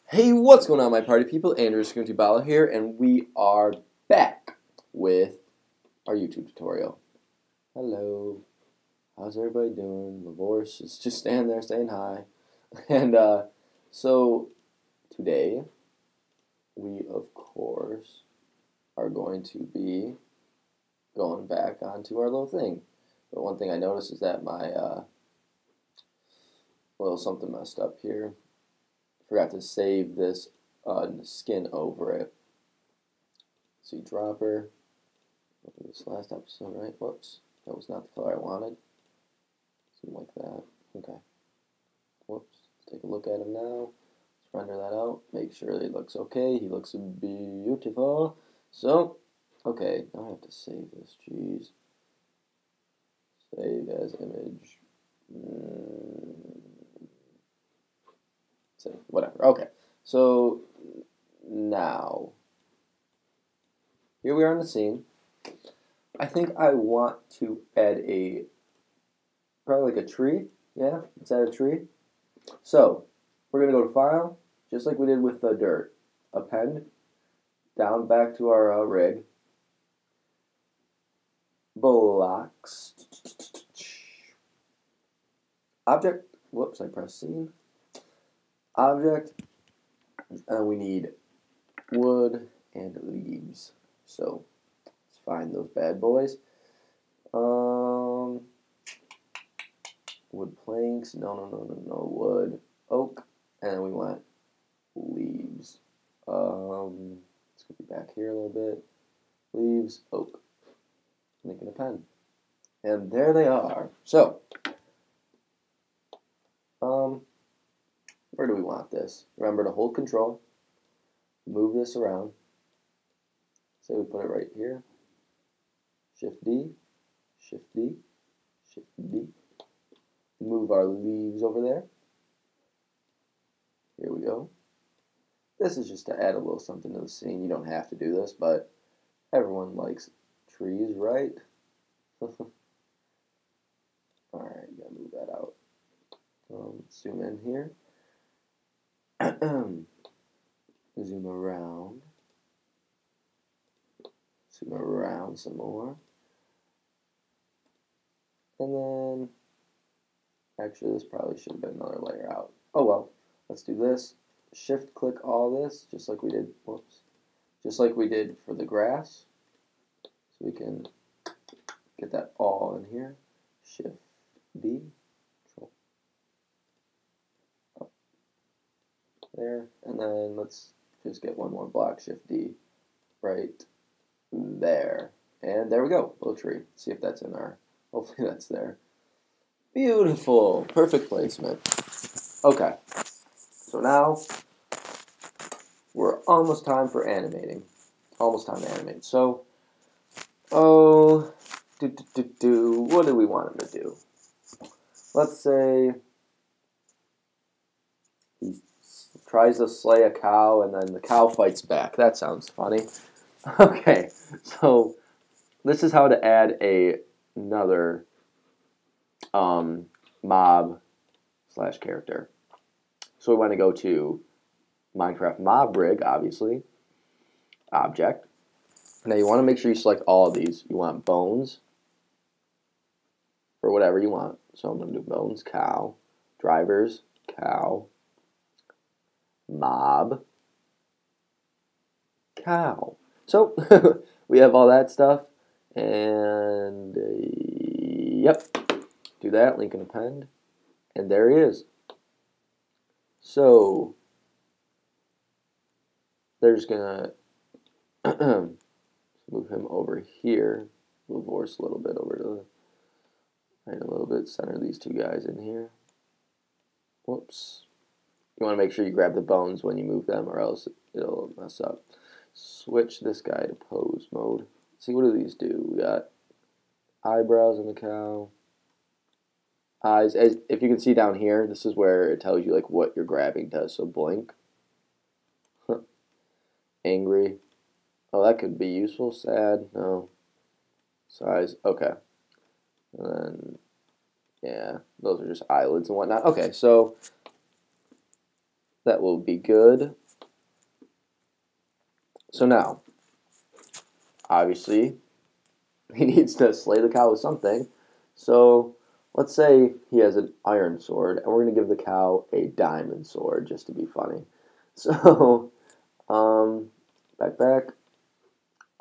Hey, what's going on, my party people? Andrew Bala here, and we are back with our YouTube tutorial. Hello. How's everybody doing? Lavorse is just standing there saying hi. And so today we, of course, are going to be going back onto our little thing. But one thing I noticed is that my little something messed up here. Forgot to save this skin over it. See, dropper. This last episode, right? Whoops, that was not the color I wanted. Something like that. Okay. Whoops. Let's take a look at him now. Let's render that out. Make sure that he looks okay. He looks beautiful. So, okay. Now I have to save this. Jeez. Save as image. Save. Whatever. Okay. So now here we are in the scene. I think I want to add probably like a tree. Yeah, let's add a tree. So we're going to go to File, just like we did with the dirt. Append, down back to our rig. Blocks. Object. Whoops, I pressed scene. Object. And we need wood and leaves. So let's find those bad boys. Wood planks. No. Wood. Oak. And then we want leaves. Let's go back here a little bit. Leaves. Oak. Making a pen. And there they are. So, where do we want this? Remember to hold control. Move this around. Say we put it right here. Shift D. Shift D. Shift D. Move our leaves over there. Here we go. This is just to add a little something to the scene. You don't have to do this, but everyone likes trees, right? Alright, gotta move that out. Zoom in here. Zoom around. Zoom around some more. And then, actually this probably should have been another layer out. Oh well, let's do this. Shift click all this, just like we did, whoops, just like we did for the grass. So we can get that all in here. Shift D, Control up there, and then let's just get one more block. Shift D, right there, and there we go. Little tree. Let's see if that's in our. Hopefully that's there. Beautiful, perfect placement. Okay, so now we're almost time for animating. Almost time to animate. So, what do we want him to do? Let's say he tries to slay a cow and then the cow fights back. That sounds funny. Okay, so this is how to add another mob / character. So we want to go to Minecraft mob rig, obviously. Object. Now you want to make sure you select all of these. You want bones for whatever you want. So I'm going to do bones, cow, drivers, cow, mob, cow. So we have all that stuff, and yep, do that, link and append, and there he is. So they're just gonna move him over here, move Vorse a little bit over to the right a little bit, center these two guys in here. Whoops. You want to make sure you grab the bones when you move them, or else it'll mess up. Switch this guy to pose mode. Let's see, what do these do? We got eyebrows on the cow. Eyes. As if you can see down here, this is where it tells you like what your grabbing does. So blink. Angry. Oh, that could be useful. Sad. No. Size. Okay. And then Yeah, those are just eyelids and whatnot. Okay, so that will be good. So now, obviously, he needs to slay the cow with something. So let's say he has an iron sword, and we're going to give the cow a diamond sword just to be funny. So, back,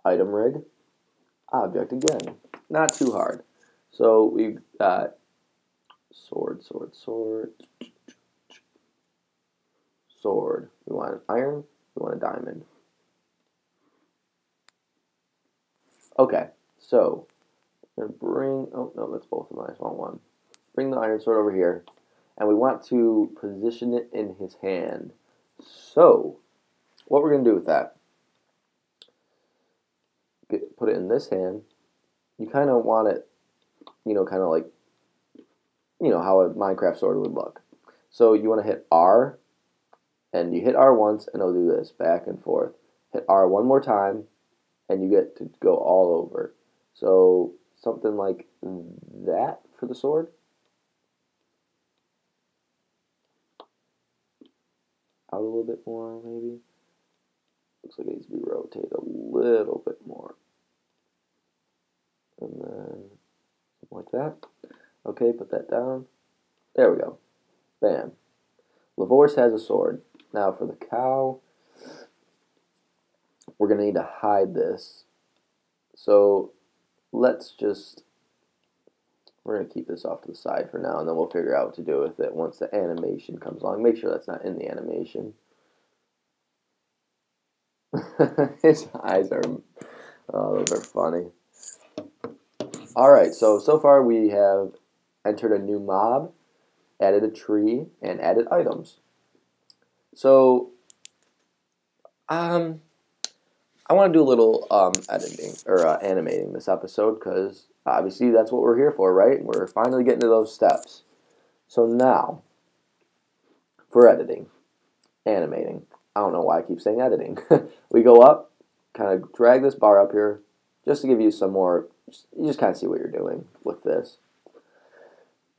item rig, object again. Not too hard. So we've got sword. We want an iron, we want a diamond. Okay, so I'm going to bring, oh no, that's both of them, I just want one. Bring the iron sword over here, and we want to position it in his hand. So, what we're going to do with that, put it in this hand, you kind of want it, kind of like, how a Minecraft sword would look. So you want to hit R, and you hit R once, and it'll do this, back and forth. Hit R one more time, and you get to go all over. So something like that for the sword. Out a little bit more, maybe. Looks like it needs to be rotated a little bit more. And then something like that. Okay, put that down. There we go. Bam. Lavorce has a sword. Now for the cow, we're going to need to hide this. So we're going to keep this off to the side for now, and then we'll figure out what to do with it once the animation comes along. Make sure that's not in the animation. His eyes are, oh, those are funny. Alright, so far we have entered a new mob, added a tree, and added items. So, I want to do a little editing, or animating this episode, because obviously that's what we're here for, right? We're finally getting to those steps. So now, for editing, animating. I don't know why I keep saying editing. We go up, kind of drag this bar up here, just to give you some more, you just kind of see what you're doing with this.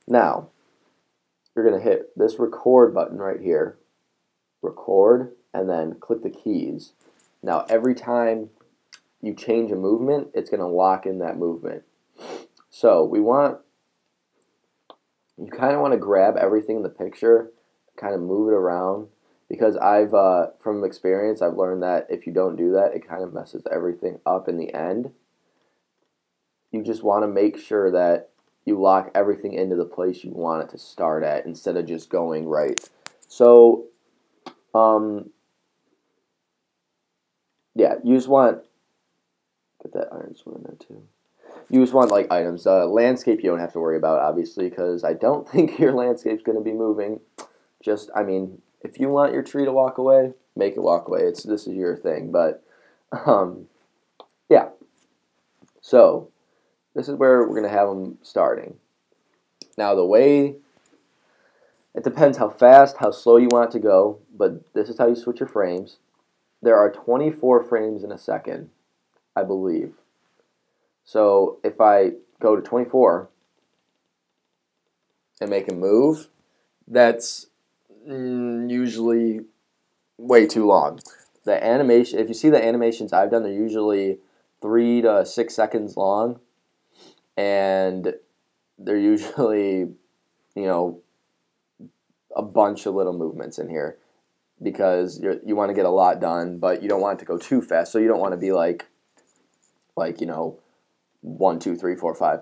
Now, you're going to hit this record button right here, record, and then click the keys. Now, every time you change a movement, it's going to lock in that movement. So you kind of want to grab everything in the picture, kind of move it around, because from experience, I've learned that if you don't do that, it kind of messes everything up in the end. You just want to make sure that you lock everything into the place you want it to start at instead of just going right. So, yeah, you just want, get that iron sword in there too. You just want like items. Landscape you don't have to worry about, obviously, because I don't think your landscape's going to be moving. Just, I mean, if you want your tree to walk away, make it walk away. This is your thing. But, yeah. So, this is where we're going to have them starting. Now, it depends how fast, how slow you want it to go, but this is how you switch your frames. There are 24 frames in a second, I believe. So if I go to 24 and make a move, that's usually way too long. The animation, if you see the animations I've done, they're usually 3 to 6 seconds long, and they're usually, a bunch of little movements in here because you want to get a lot done, but you don't want it to go too fast. So you don't want to be like 1, 2, 3, 4, 5.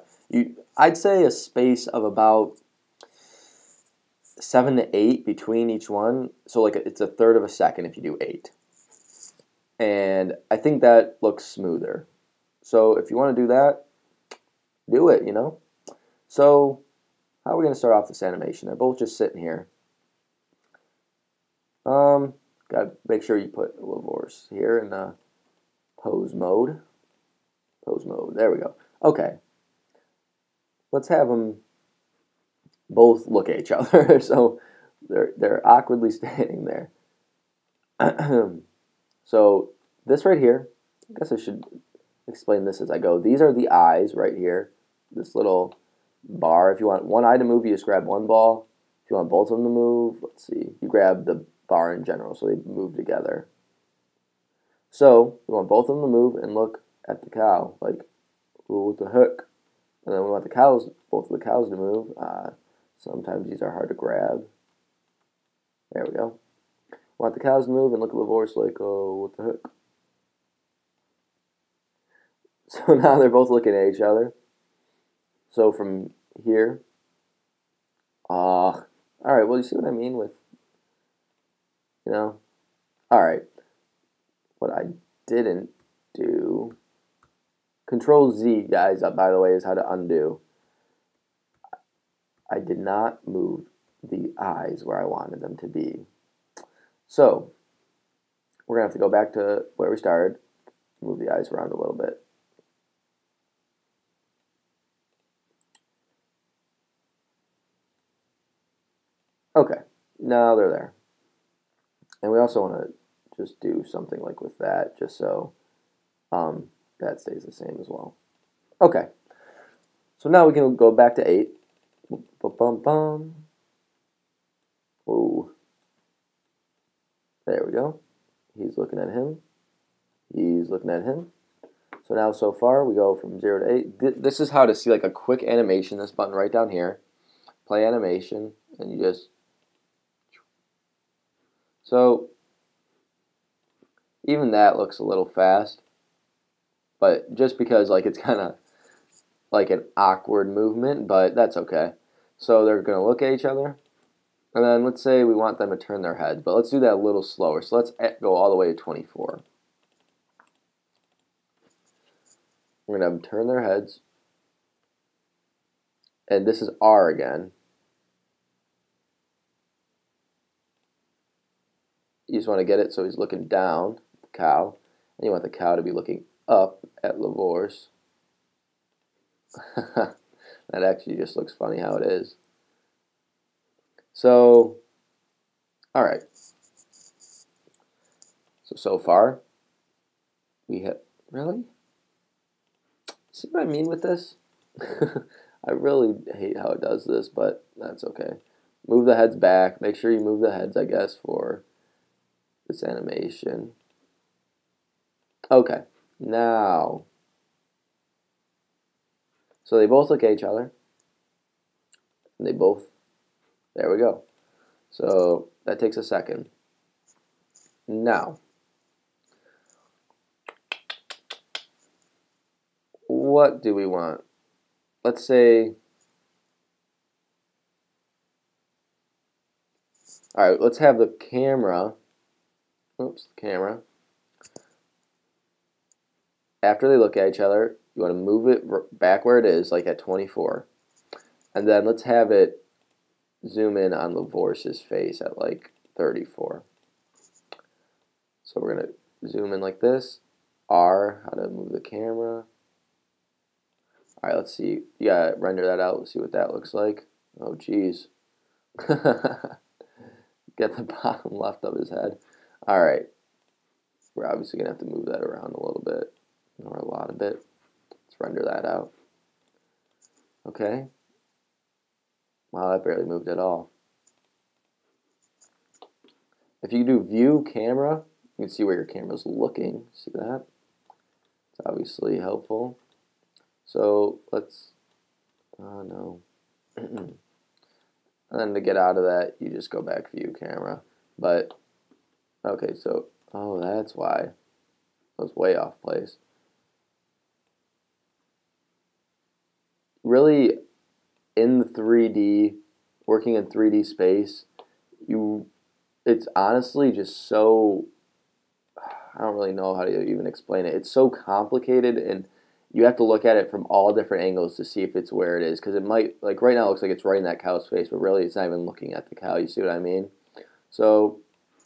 I'd say a space of about 7 to 8 between each one. So like it's a third of a second if you do 8. And I think that looks smoother. So if you want to do that, do it, So how are we going to start off this animation? They're both just sitting here. Gotta make sure you put Lavorce here in pose mode. Pose mode. There we go. Okay. Let's have them both look at each other. So they're awkwardly standing there. So this right here, I guess I should explain this as I go. These are the eyes right here. This little bar. If you want one eye to move, you just grab one ball. If you want both of them to move, let's see, you grab the bar in general, so they move together. So we want both of them to move and look at the cow, like, ooh, what the heck? And then we want the cows, both of the cows to move. Sometimes these are hard to grab. There we go. We want the cows to move and look at Lavorce like, oh, what the heck? So now they're both looking at each other. So from here, all right, well, you see what I mean with, all right. What I didn't do, Control Z, guys, by the way, is how to undo. I did not move the eyes where I wanted them to be. So we're going to have to go back to where we started, move the eyes around a little bit. Okay, now they're there. And we also want to just do something like with that, just so that stays the same as well. Okay, so now we can go back to 8. Bum. Whoa. There we go. He's looking at him. He's looking at him. So now, so far, we go from 0 to 8. This is how to see like a quick animation. This button right down here. Play animation, and you just... So, even that looks a little fast. But just because like it's kind of like an awkward movement, but that's okay. So they're going to look at each other. And then let's say we want them to turn their heads, but let's do that a little slower. So let's go all the way to 24. We're going to have them turn their heads. And this is R again. You just want to get it so he's looking down at the cow. And you want the cow to be looking up at Lavorce. That actually just looks funny how it is. So, all right. So far, we have... Really? See what I mean with this? I really hate how it does this, but that's okay. Move the heads back. Make sure you move the heads, I guess, for this animation. Okay, now. So they both look at each other. And they both, there we go. So that takes a second. Now, what do we want? Let's say, all right, let's have the camera, after they look at each other, you want to move it back where it is, like at 24. And then let's have it zoom in on Lavorce's face at like 34. So we're going to zoom in like this. R, how to move the camera. All right, let's see. You gotta render that out. Let's see what that looks like. Oh, geez. Get the bottom left of his head. All right. We're obviously gonna have to move that around a little bit, or a lot of it. Let's render that out. Okay. Wow, that barely moved at all. If you do view camera, you can see where your camera's looking. See that? It's obviously helpful. So let's, oh no. And then to get out of that, you just go back view camera. But, okay, so, oh, that's why. I was way off place. Really, in the 3D, working in 3D space, it's honestly just so, I don't really know how to even explain it. It's so complicated, and you have to look at it from all different angles to see if it's where it is. Because it might, like right now it looks like it's right in that cow's face, but really it's not even looking at the cow. You see what I mean? So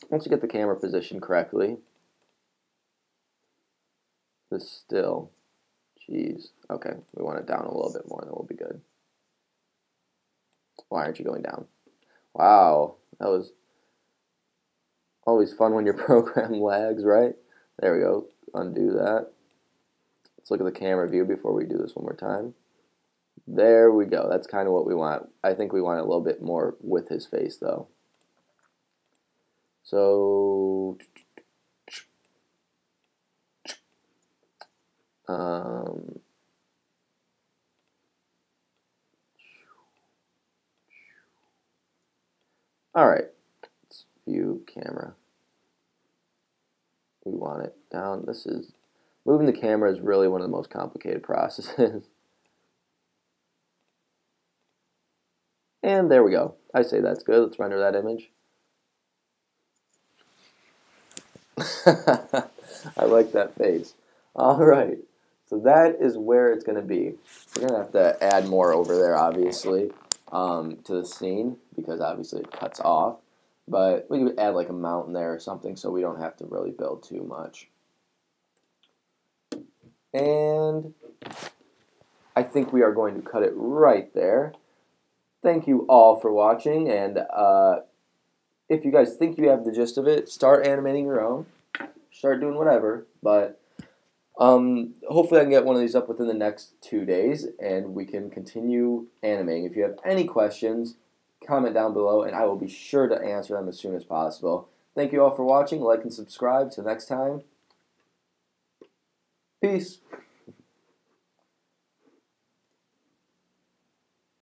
once you get the camera positioned correctly, this still, jeez. Okay, we want it down a little bit more, then we'll be good. Why aren't you going down? Wow, that was always fun when your program lags, right? There we go. Undo that. Let's look at the camera view before we do this one more time. There we go. That's kind of what we want. I think we want a little bit more with his face, though. So, all right. Let's view camera. We want it down. This is moving the camera is really one of the most complicated processes. And there we go. I say that's good. Let's render that image. I like that face. All right. So that is where it's going to be. We're going to have to add more over there, obviously, to the scene, because obviously it cuts off. But we could add like a mountain there or something so we don't have to really build too much. And I think we are going to cut it right there. Thank you all for watching, and if you guys think you have the gist of it, start animating your own. Start doing whatever, but hopefully I can get one of these up within the next 2 days, and we can continue animating. If you have any questions, comment down below, and I will be sure to answer them as soon as possible. Thank you all for watching. Like and subscribe. Till next time, peace.